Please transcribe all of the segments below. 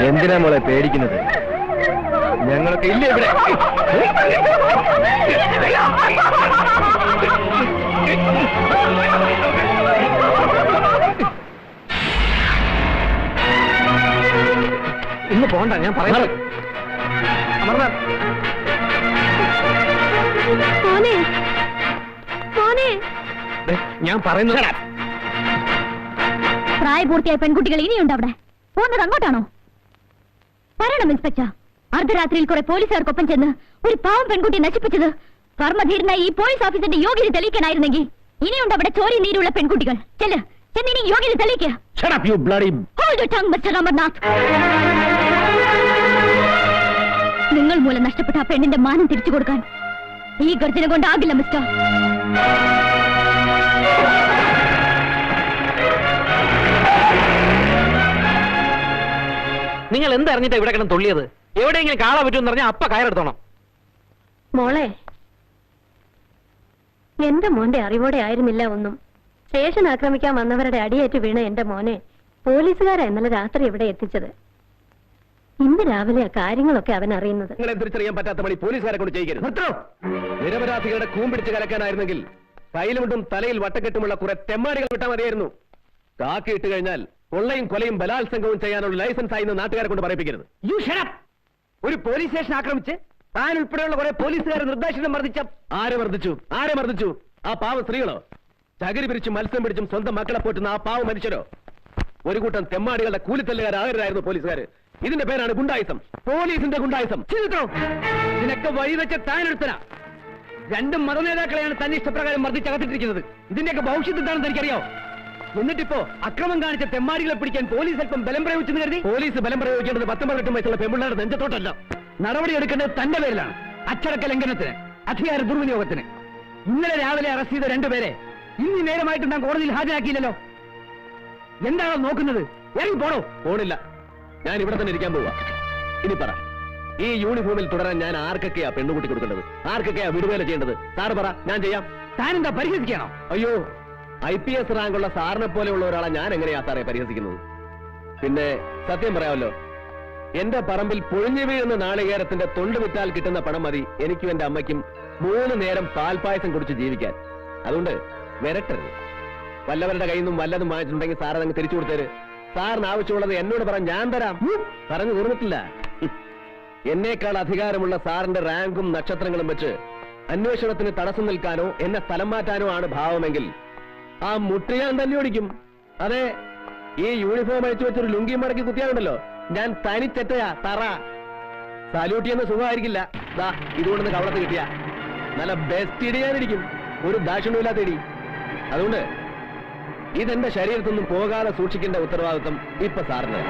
എന്തിനാ മോളെ പേടിക്കുന്നത്? ഞങ്ങളൊക്കെ ഇല്ല ഇവിടെ. ഇന്ന് പോണ്ട, ഞാൻ പറയുന്നത്. അമർനാഥ്, ഞാൻ പറയുന്നത്. പ്രായപൂർത്തിയായ പെൺകുട്ടികൾ ഇനിയുണ്ട് അവിടെ. പോകുന്നത് അങ്ങോട്ടാണോ? പറയണം ഇൻസ്പെക്ടർ. അർദ്ധരാത്രിയിൽ കുറെ പോലീസുകാർക്കൊപ്പം ചെന്ന് ഒരു പാവം പെൺകുട്ടിയെ നശിപ്പിച്ചത് കർമ്മധീരനായി ഈ പോലീസ് ഓഫീസറിന്റെ യോഗ്യത തെളിയിക്കാനായിരുന്നെങ്കിൽ ഇനിയുണ്ട് അവിടെ ചോരി നീരുള്ള പെൺകുട്ടികൾ. ചെല്ല്, ചെന്നിനി യോഗ്യത തെളിയിക്കുക. നിങ്ങൾ മൂലം നഷ്ടപ്പെട്ട ആ പെണ്ണിന്റെ മാനം തിരിച്ചു കൊടുക്കാൻ ഈ ഗർജന കൊണ്ടാകില്ല മിസ്റ്റർ. നിങ്ങൾ എന്തറിഞ്ഞിട്ടാ ഇവിടെ കിടന്ന് തുള്ളിയത്? എവിടെയെങ്കിലും കാള പറ്റുമെന്ന് പറഞ്ഞാൽ അപ്പ കയറെടുത്തോണം. മോളെ, എന്റെ മോന്റെ അറിവോടെ ആയിരുന്നില്ല ഒന്നും. സ്റ്റേഷൻ ആക്രമിക്കാൻ വന്നവരുടെ അടിയേറ്റ് വീണ എന്റെ മോനെ പോലീസുകാരാ ഇന്നലെ രാത്രി ഇവിടെ എത്തിച്ചത്. ഇന്ന് രാവിലെ ആ കാര്യങ്ങളൊക്കെ അവൻ അറിയുന്നത്. നിങ്ങളെ തിരിച്ചറിയാൻ പറ്റാത്ത പണി പോലീസുകാരെ കൊണ്ട് ചെയ്യരുത്. നിരപരാധികളുടെ കൂമ്പിടിച്ച് കലക്കാനായിരുന്നെങ്കിൽ കയ്യിലുമുണ്ടും തലയിൽ വട്ടക്കെട്ടുമുള്ള കുറെ തെമ്മാടികൾ വിട്ടാൽ മതിയായിരുന്നു. കാക്കിയിട്ട് കഴിഞ്ഞാൽ കൊള്ളയും കൊലയും ബലാത്സംഗവും ചെയ്യാനുള്ള ലൈസൻസ് ആയി നാട്ടുകാരെ കൊണ്ട് പറയിപ്പിക്കരുത്. ഒരു പോലീസ് സ്റ്റേഷൻ ആക്രമിച്ച് താൻ ഉൾപ്പെടെയുള്ള കുറെ പോലീസുകാരെ നിർദ്ദേശം മർദ്ദിച്ച ആരെ മർദ്ദിച്ചു? ആ പാവ സ്ത്രീകളോ? ചകിരി പിരിച്ചും മത്സ്യം പിടിച്ചും സ്വന്തം മക്കളെ പോറ്റുന്ന ആ പാവ മനുഷ്യരോ? ഒരു കൂട്ടം തെമ്മാടികളുടെ കൂലിത്തല്ലുകാരായിരുന്നു പോലീസുകാര്. ഇതിന്റെ പേരാണ് ഗുണ്ടായിസം, പോലീസിന്റെ ഗുണ്ടായിസം. ഇതിനൊക്കെ വഴിവെച്ച താനെടുത്തനാ. രണ്ടും മതനേതാക്കളെയാണ് തന്നെ ഇഷ്ടപ്രകാരം മർദ്ദിച്ചകത്തിട്ടിരിക്കുന്നത്. ഇതിന്റെയൊക്കെ ഭവിഷ്യത്ത് എന്താണെന്ന് എനിക്കറിയോ? എന്നിട്ടിപ്പോ അക്രമം കാണിച്ച തെമ്മാടികളെ പിടിക്കാൻ പോലീസ് അല്പം ബലം പ്രയോഗിച്ചെന്ന് കരുതി പോലീസ് ബലം പ്രയോഗിക്കേണ്ടത് 19 വയസ്സുള്ള പെൺപിള്ളേരുടെ നെഞ്ചത്തോട്ടല്ല. നടപടി എടുക്കേണ്ടത് തന്റെ പേരിലാണ്. അച്ചടക്ക ലംഘനത്തിന്, അധികാര ദുർവിനിയോഗത്തിന്. ഇന്നലെ രാവിലെ അറസ്റ്റ് ചെയ്ത 2 പേരെ ഇന്ന് നേരമായിട്ട് ഞാൻ കോടതിയിൽ ഹാജരാക്കിയില്ലല്ലോ. എന്താണോ നോക്കുന്നത്? ഇറങ്ങി പോണോ? പോണില്ല, ഞാൻ ഇവിടെ തന്നെ ഇരിക്കാൻ പോവാ. ഇനി പറ, ഈ യൂണിഫോമിൽ തുടരാൻ ഞാൻ ആർക്കൊക്കെയാ പെണ്ണുകൂട്ടി കൊടുക്കേണ്ടത്? ആർക്കൊക്കെയാ വിടുവേല ചെയ്യേണ്ടത്? സാറ് പറ, ഞാൻ ചെയ്യാം. താനെന്താ പരിഹസിക്കാണോ? അയ്യോ, IPS റാങ്കുള്ള സാറിനെ പോലെയുള്ള ഒരാളെ ഞാൻ എങ്ങനെയാ സാറെ പരിഹസിക്കുന്നത്? പിന്നെ സത്യം പറയാമല്ലോ, എന്റെ പറമ്പിൽ പൊഴിഞ്ഞു വീഴുന്ന നാളികേരത്തിന്റെ തൊണ്ട് വിറ്റാൽ കിട്ടുന്ന പണം മതി എനിക്കും എന്റെ അമ്മയ്ക്കും 3 നേരം പാൽപ്പായസം കുടിച്ച് ജീവിക്കാൻ. അതുകൊണ്ട് വരട്ടരുത്. വല്ലവരുടെ കയ്യിൽ നിന്നും വല്ലതും വാങ്ങിച്ചിട്ടുണ്ടെങ്കിൽ സാർ അതങ്ങ് തിരിച്ചു കൊടുത്തേര്. സാറിന് ആവശ്യമുള്ളത് എന്നോട് പറ, ഞാൻ തരാം. പറഞ്ഞു തീർന്നിട്ടില്ല. എന്നേക്കാൾ അധികാരമുള്ള സാറിന്റെ റാങ്കും നക്ഷത്രങ്ങളും വെച്ച് അന്വേഷണത്തിന് തടസ്സം നിൽക്കാനോ എന്നെ സ്ഥലം മാറ്റാനോ ആണ് ഭാവമെങ്കിൽ ആ മുട്ടി ഞാൻ തന്നെ ഓടിക്കും. അതെ, ഈ യൂണിഫോം അഴിച്ചു വെച്ചൊരു ലുങ്കി മടക്കി കുത്തിയാണല്ലോ, ഞാൻ തനിച്ചെറ്റയാ തറ. സാല്യൂട്ട് ചെയ്യുന്ന സുഖമായിരിക്കില്ല. ദാ ഇതുകൊണ്ടൊന്ന് കവളത്ത് കിട്ടിയ നല്ല ബെസ്റ്റ് ഇടി ഞാനിരിക്കും, ഒരു ദാക്ഷിണ്യമില്ലാത്ത ഇടി. അതുകൊണ്ട് ഇതെന്റെ ശരീരത്തിൽ നിന്നും പോകാതെ സൂക്ഷിക്കേണ്ട ഉത്തരവാദിത്വം ഇപ്പൊ സാറിന്.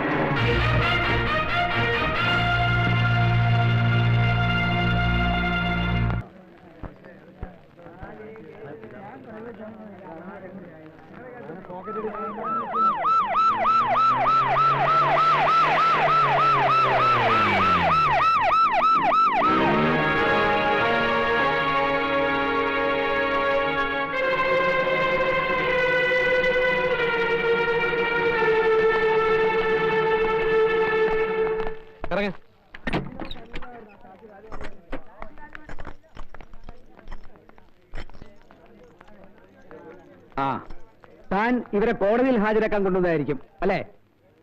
ആ, താൻ ഇവരെ കോടതിയിൽ ഹാജരാക്കാൻ കൊണ്ടുവന്നതായിരിക്കും അല്ലേ?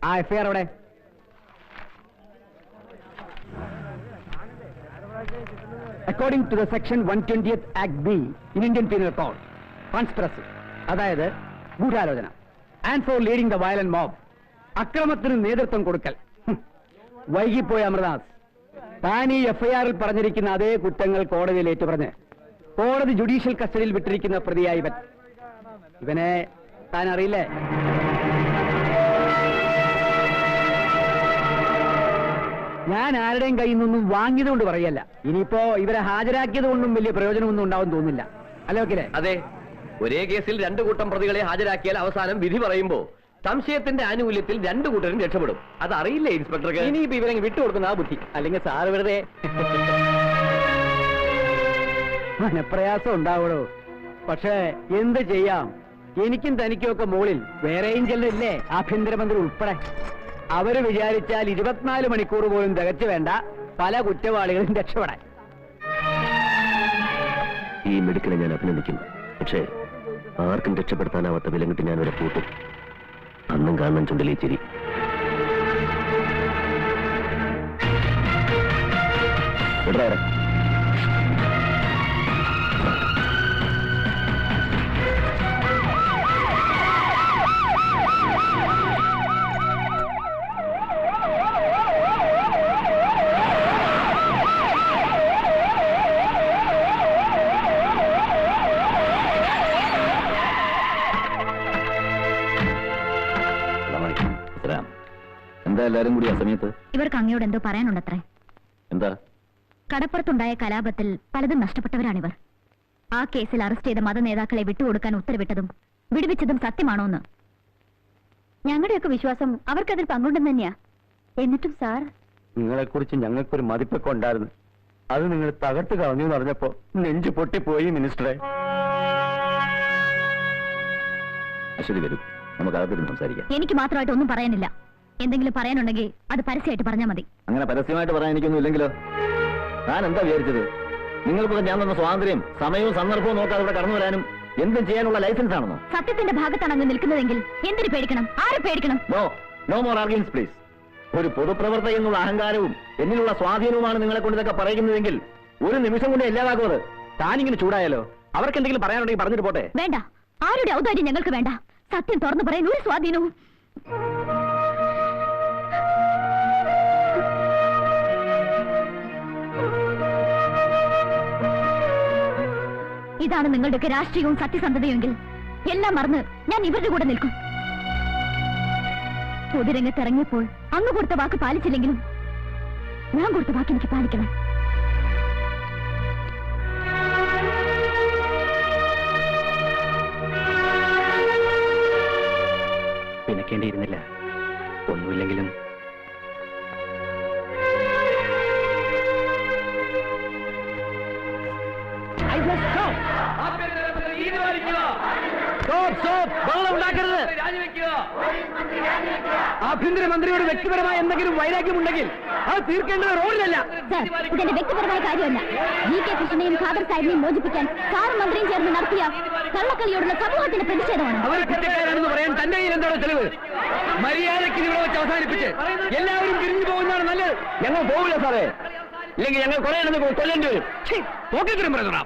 ആ FIR അവിടെ. According to the section 120th Act B in Indian Penal Code, conspiracy, അതായത് ഗൂഢാലോചന, and for leading the violent mob, അക്രമത്തിന് നേതൃത്വം കൊടുക്കൽ. വൈകിപ്പോയ അമൃതാസ്, താൻ ഈ FIR-ൽ പറഞ്ഞിരിക്കുന്ന അതേ കുറ്റങ്ങൾ കോടതിയിൽ ഏറ്റുപറഞ്ഞ് കോടതി ജുഡീഷ്യൽ കസ്റ്റഡിയിൽ വിട്ടിരിക്കുന്ന പ്രതിയായി ഇവനെ താൻ അറിയില്ലേ? ഞാൻ ആരുടെയും കയ്യിൽ നിന്നൊന്നും വാങ്ങിയത് കൊണ്ട് പറയല്ല. ഇനിയിപ്പോ ഇവരെ ഹാജരാക്കിയത് കൊണ്ടും വലിയ പ്രയോജനമൊന്നും ഉണ്ടാവും തോന്നില്ല. അല്ലേ വക്കീലേ? അതെ, ഒരേ കേസിൽ 2 കൂട്ടം പ്രതികളെ ഹാജരാക്കിയാൽ അവസാനം വിധി പറയുമ്പോ സംശയത്തിന്റെ ആനുകൂല്യത്തിൽ 2 കൂട്ടരും രക്ഷപ്പെടും. അത് അറിയില്ലേ ഇൻസ്പെക്ടർക്ക്? ഇനിയിപ്പോ ഇവരെ വിട്ടുകൊടുക്കുന്ന ആ ബുദ്ധി. അല്ലെങ്കിൽ സാറ് വെറുതെ മനപ്രയാസം ഉണ്ടാവുള്ളൂ. പക്ഷേ എന്ത് ചെയ്യാം, എനിക്കും തനിക്കും ഒക്കെ മുകളിൽ വേറെയും ചിലരില്ലേ, ആഭ്യന്തരമന്ത്രി ഉൾപ്പെടെ. അവര് വിചാരിച്ചാൽ 24 മണിക്കൂർ പോലും തികച്ചു വേണ്ട പല കുറ്റവാളികളും രക്ഷപ്പെടാൻ. ഈ മെഡിക്കലെ ഞാൻ അഭിനന്ദിക്കുന്നു. പക്ഷേ ആർക്കും രക്ഷപ്പെടുത്താനാവാത്ത വിലങ്ങിട്ട് ഞാൻ ഇവിടെ പൂട്ടും. അന്നും കാണണം ചുണ്ടലി ചിരി. വിടാറെ എന്താ എല്ലാരും കൂടി ആ സമയത്ത്? ഇവർക്ക് അങ്ങയോട് എന്തോ പറയാനുണ്ടത്രേ. എന്താ? കടപ്പുറത്തുണ്ടായ കലാപത്തിൽ പലതും നഷ്ടപ്പെട്ടവരാണിവർ. ആ കേസിൽ അറസ്റ്റ് ചെയ്ത മത നേതാക്കളെ വിട്ടുകൊടുക്കാൻ ഉത്തരവിട്ടതും വിടുവിച്ചതും സത്യമാണോന്ന് ഞങ്ങളുടെയൊക്കെ വിശ്വാസം അവർക്കതിൽ പങ്കുണ്ടെന്ന് തന്നെയാ. എന്നിട്ടും സാർ, നിങ്ങളെക്കുറിച്ച് ഞങ്ങൾക്കൊരു മതിപ്പൊക്കെ ഉണ്ടായിരുന്നു. അത് നിങ്ങൾ തകർത്ത് കളഞ്ഞു എന്ന് പറഞ്ഞപ്പോ നെഞ്ചു പൊട്ടിപ്പോയി മിനിസ്റ്ററെ. അശ്വതി വരൂ, നമുക്ക് അകത്തിരുന്ന് സംസാരിക്കാം. എനിക്ക് മാത്രമായിട്ട് ഒന്നും പറയാനില്ല. എന്തെങ്കിലും പറയാനുണ്ടെങ്കിൽ അത് പരസ്യമായിട്ട് പറഞ്ഞാൽ മതി. അങ്ങനെ പരസ്യമായിട്ട് പറയാൻ എനിക്കൊന്നും ഇല്ലെങ്കിലോ? ഞാൻ എന്താ വിചാരിച്ചത്? നിങ്ങൾക്കൊക്കെ ഞാൻ തന്ന സ്വാതന്ത്ര്യം സമയവും സന്ദർഭവും നോക്കാതെ ഇവിടെ കടന്നു വരാനും എന്തും ചെയ്യാനുള്ള ലൈസൻസ് ആണെന്നോ? സത്യത്തിന്റെ ഭാഗത്താണ് അങ്ങ് നിൽക്കുന്നതെങ്കിൽ എന്തിനു പേടിക്കണം? ആരെ പേടിക്കണം? No more arguments please. ഒരു പൊതുപ്രവർത്തക എന്നുള്ള അഹങ്കാരവും എന്നിലുള്ള സ്വാധീനവുമാണ് നിങ്ങളെ കൊണ്ട് ഇതൊക്കെ പറയുന്നതെങ്കിൽ ഒരു നിമിഷം കൊണ്ട് എല്ലാതാകുന്നത്. താനിങ്ങനെ ചൂടായാലോ? അവർക്ക് എന്തെങ്കിലും പറയാനുണ്ടെങ്കിൽ പറഞ്ഞിട്ട് പോട്ടെ. വേണ്ട, ആരുടെ ഔദാര്യം ഞങ്ങൾക്ക് വേണ്ട. സത്യം തുറന്നു പറയാൻ ഒരു സ്വാധീനവും. ഇതാണ് നിങ്ങളുടെയൊക്കെ രാഷ്ട്രീയവും സത്യസന്ധതയുമെങ്കിൽ എല്ലാം മറന്ന് ഞാൻ ഇവരുടെ കൂടെ നിൽക്കും. പൊതുരംഗത്ത് ഇറങ്ങിയപ്പോൾ അങ്ങ് കൊടുത്ത വാക്ക് പാലിച്ചില്ലെങ്കിലും ഞാൻ കൊടുത്ത വാക്ക് എനിക്ക് പാലിക്കണം. പിണക്കേണ്ടിയിരുന്നില്ല. ഒന്നുമില്ലെങ്കിലും ആഭ്യന്തരമന്ത്രിയോട് വ്യക്തിപരമായ എന്തെങ്കിലും വൈരാഗ്യമുണ്ടെങ്കിൽ അത് തീർക്കേണ്ടത് റോഡിലല്ല. സർ, ഇതെന്റെ വ്യക്തിപരമായ കാര്യമല്ല. GK കൃഷ്ണനെയും ഖാദർ സാഹിബിനെയും മോചിപ്പിക്കാൻ സാറും മന്ത്രിയും ചേർന്ന് നടത്തിയ കള്ളക്കളിയോടുള്ള സമൂഹത്തിന്റെ പ്രതിഷേധമാണ്. അവർ കുറ്റക്കാരാണെന്ന് പറയാൻ തന്റെ കയ്യിൽ എന്താണ് തെളിവ്? മര്യാദയ്ക്ക് ഇവിടെ വെച്ച് അവസാനിപ്പിച്ച് എല്ലാവരും പിരിഞ്ഞു പോകുന്നതാണ് നല്ലത്. ഞങ്ങൾ പോകില്ല സാറേ, ഇല്ലെങ്കിൽ ഞങ്ങൾ കുറെ കൊല്ലേണ്ടി വരും. പോക്കിത്തരം പറയുന്ന